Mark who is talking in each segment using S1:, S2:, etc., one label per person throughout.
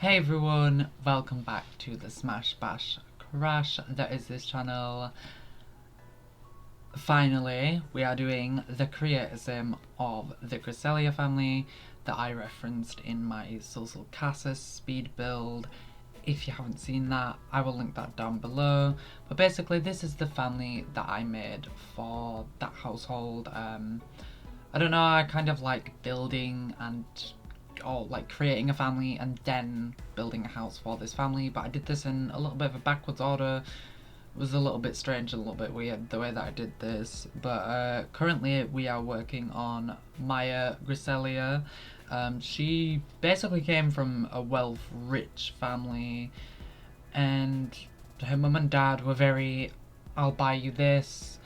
S1: Hey everyone, welcome back to the Smash Bash Crash that is this channel. Finally, we are doing the creator sim of the Graciela family that I referenced in my Sul Sul Casa speed build. If you haven't seen that, I will link that down below. But basically, this is the family that I made for that household. I don't know, I kind of like building or like creating a family and then building a house for this family, but I did this in a little bit of a backwards order. It was a little bit strange, a little bit weird the way that I did this, but currently we are working on Maya Gracelia. She basically came from a wealth-rich family, and her mum and dad were very, I'll buy you this,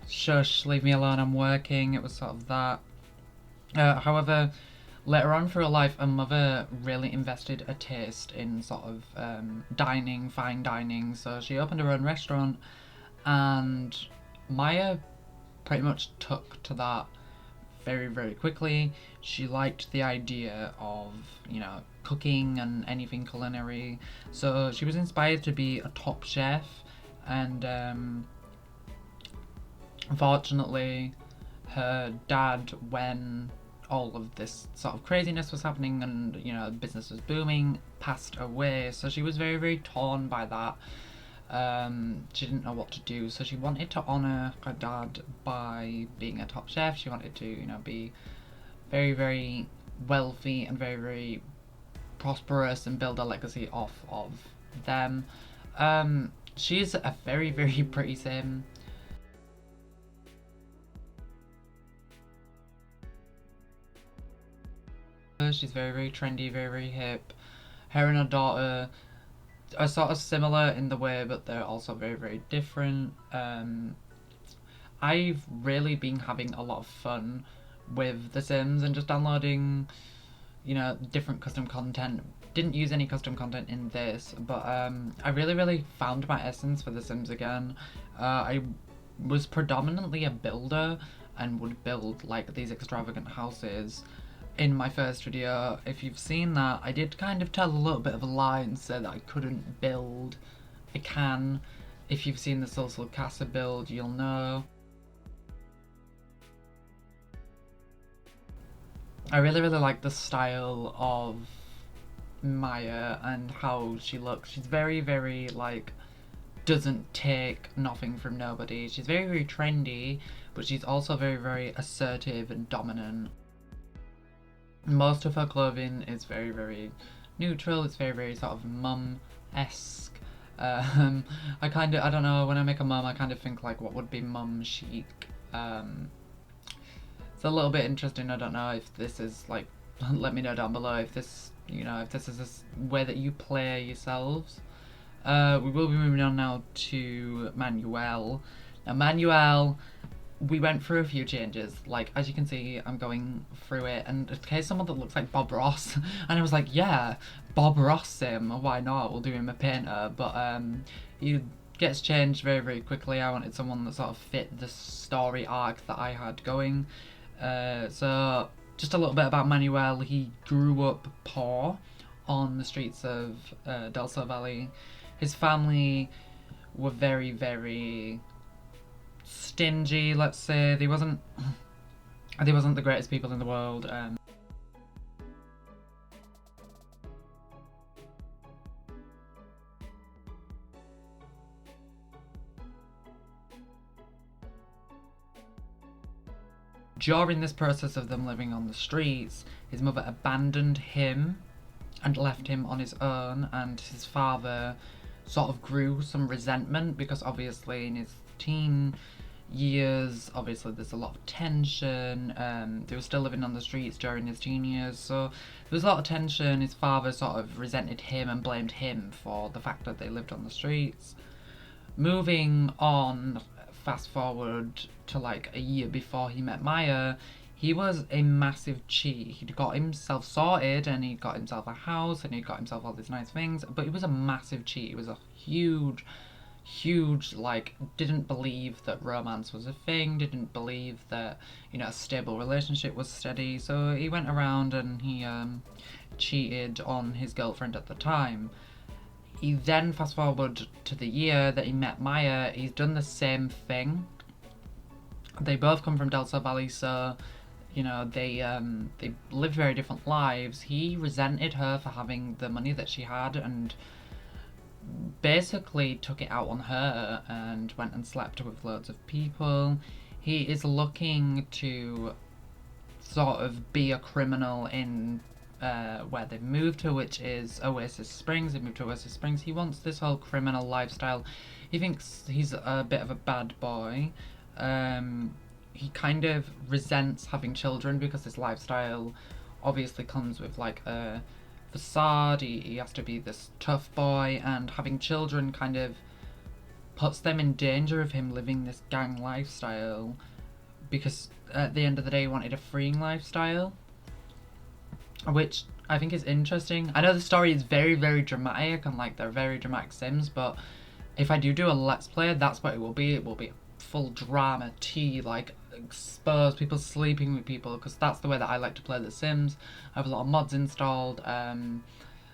S1: shush, leave me alone, I'm working. It was sort of that. However, later on through her life, her mother really invested a taste in sort of dining, fine dining, so she opened her own restaurant, and Maya pretty much took to that very, very quickly. She liked the idea of, cooking and anything culinary, so she was inspired to be a top chef, and unfortunately, her dad, when all of this sort of craziness was happening and business was booming, passed away, so she was very, very torn by that. She didn't know what to do, so she wanted to honour her dad by being a top chef. She wanted to be very, very wealthy and very, very prosperous and build a legacy off of them. She's a very, very pretty sim. She's very, very trendy, very, very hip. Her and her daughter are sort of similar in the way, but they're also very, very different. I've really been having a lot of fun with The Sims and just downloading, different custom content. Didn't use any custom content in this, but I really, really found my essence for The Sims again. I was predominantly a builder and would build like these extravagant houses. In my first video, if you've seen that, I did kind of tell a little bit of a lie and said that I couldn't build. I can. If you've seen the Sul Sul Casa build, you'll know. I really, really like the style of Maya and how she looks. She's very, very, doesn't take nothing from nobody. She's very, very trendy, but she's also very, very assertive and dominant. Most of her clothing is very, very neutral. It's very, very sort of mum-esque. I don't know, when I make a mum, I kind of think like what would be mum chic. It's a little bit interesting. I don't know if this is like, let me know down below if this, if this is a way that you play yourselves. We will be moving on now to Manuel. Now Manuel, we went through a few changes. Like, as you can see, I'm going through it, and okay, someone that looks like Bob Ross, and I was like, yeah, Bob Ross sim, why not? We'll do him a painter. But he gets changed very, very quickly. I wanted someone that sort of fit the story arc that I had going. So just a little bit about Manuel. He grew up poor on the streets of Del Sol Valley. His family were very, very stingy, let's say. They wasn't the greatest people in the world. During this process of them living on the streets, his mother abandoned him and left him on his own, and his father sort of grew some resentment because obviously in his teen years, obviously there's a lot of tension. They were still living on the streets during his teen years, so there was a lot of tension. His father sort of resented him and blamed him for the fact that they lived on the streets. Moving on, fast forward to like a year before he met Maya, he was a massive cheat. He'd got himself sorted and he got himself a house and he got himself all these nice things, but he was a massive cheat. He was a huge huge, like, didn't believe that romance was a thing, didn't believe that, you know, a stable relationship was steady. So he went around and he cheated on his girlfriend at the time. He then, fast forward to the year that he met Maya, he's done the same thing. They both come from Delta Valley, so you know they live very different lives. He resented her for having the money that she had and basically took it out on her and went and slept with loads of people. He is looking to sort of be a criminal in where they've moved to, which is Oasis Springs. They moved to Oasis Springs. He wants this whole criminal lifestyle. He thinks he's a bit of a bad boy. He kind of resents having children because this lifestyle obviously comes with like a facade. He has to be this tough boy, and having children kind of puts them in danger of him living this gang lifestyle, because at the end of the day he wanted a freeing lifestyle, which I think is interesting. I know the story is very, very dramatic and like they're very dramatic Sims, but if I do a let's play, that's what it will be. It will be full drama tea, like expose people sleeping with people, because that's the way that I like to play The Sims. I have a lot of mods installed,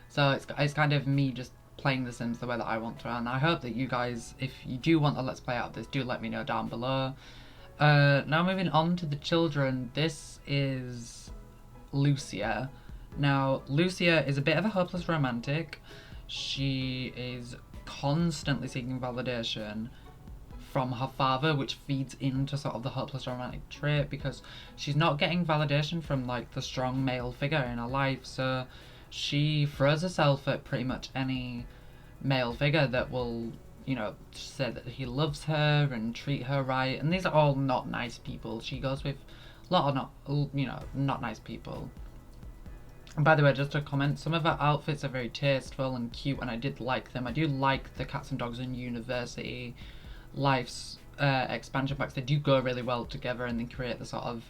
S1: so it's kind of me just playing The Sims the way that I want to, and I hope that you guys, if you do want a let's play out of this, do let me know down below. Now moving on to the children, this is Lucia. Now Lucia is a bit of a hopeless romantic. She is constantly seeking validation from her father, which feeds into sort of the hopeless romantic trait, because she's not getting validation from like the strong male figure in her life, so she throws herself at pretty much any male figure that will, you know, say that he loves her and treat her right, and these are all not nice people. She goes with a lot of not, you know, not nice people. And by the way, just a comment, some of her outfits are very tasteful and cute, and I did like them. I do like the Cats and Dogs in University Life's expansion packs. They do go really well together, and they create the sort of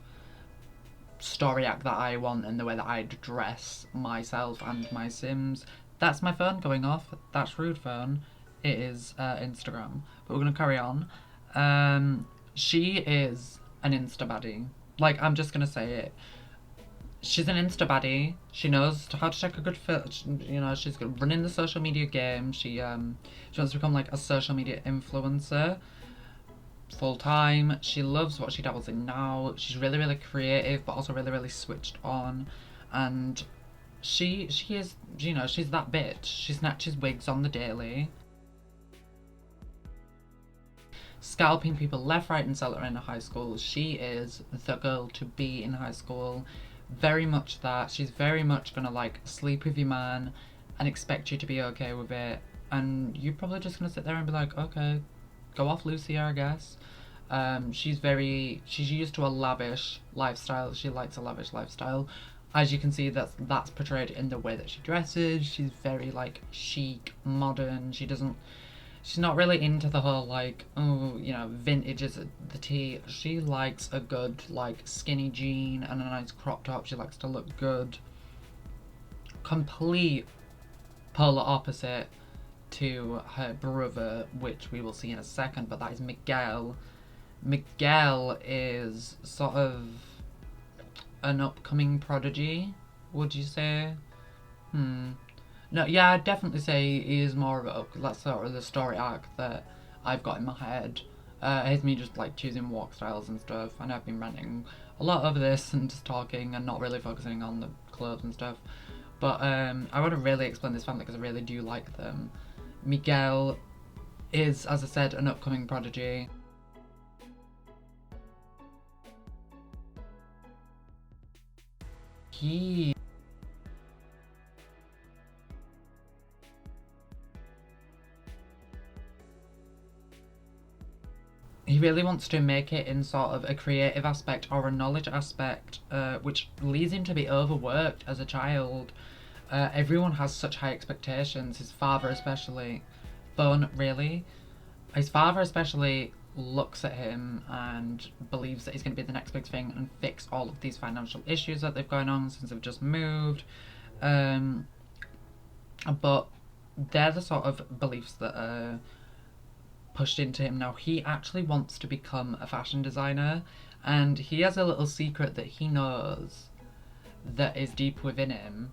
S1: story arc that I want and the way that I'd dress myself and my Sims. That's my phone going off. That's rude phone. It is Instagram. But we're going to carry on. She is an Insta baddie. Like, I'm just going to say it. She's an Insta baddie. She knows how to take a good fit. You know, she's running the social media game. She wants to become like a social media influencer full time. She loves what she dabbles in now. She's really, really creative, but also really, really switched on. And she is, you know, she's that bitch. She snatches wigs on the daily, scalping people left, right, and centre in high school. She is the girl to be in high school. Very much that. She's very much gonna like sleep with your man and expect you to be okay with it, and you're probably just gonna sit there and be like, okay, go off Lucia, I guess. She's used to a lavish lifestyle. She likes a lavish lifestyle. As you can see, that's portrayed in the way that she dresses. She's very like chic, modern. She's not really into the whole like, oh, you know, vintage is the tea. She likes a good like skinny jean and a nice crop top. She likes to look good. Complete polar opposite to her brother, which we will see in a second, but that is Miguel. Miguel is sort of an upcoming prodigy, would you say? No, yeah, I'd definitely say he is more of a, that's sort of the story arc that I've got in my head. It's me just like choosing walk styles and stuff. I know I've been ranting a lot over this and just talking and not really focusing on the clothes and stuff. But I want to really explain this family because I really do like them. Miguel is, as I said, an upcoming prodigy. He really wants to make it in sort of a creative aspect or a knowledge aspect, which leads him to be overworked as a child. Everyone has such high expectations, his father especially. Fun, really. His father especially looks at him and believes that he's going to be the next big thing and fix all of these financial issues that they've going on since they've just moved. But they're the sort of beliefs that pushed into him. Now he actually wants to become a fashion designer, and he has a little secret that he knows that is deep within him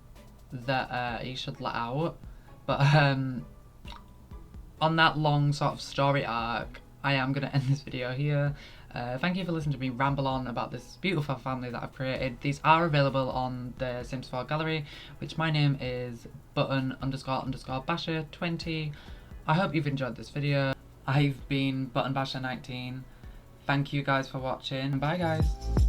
S1: that he should let out. But on that long sort of story arc, I am going to end this video here. Thank you for listening to me ramble on about this beautiful family that I've created. These are available on the Sims 4 gallery, which my name is button__basher20. I hope you've enjoyed this video. I've been buttonbasher19. Thank you guys for watching. Bye guys.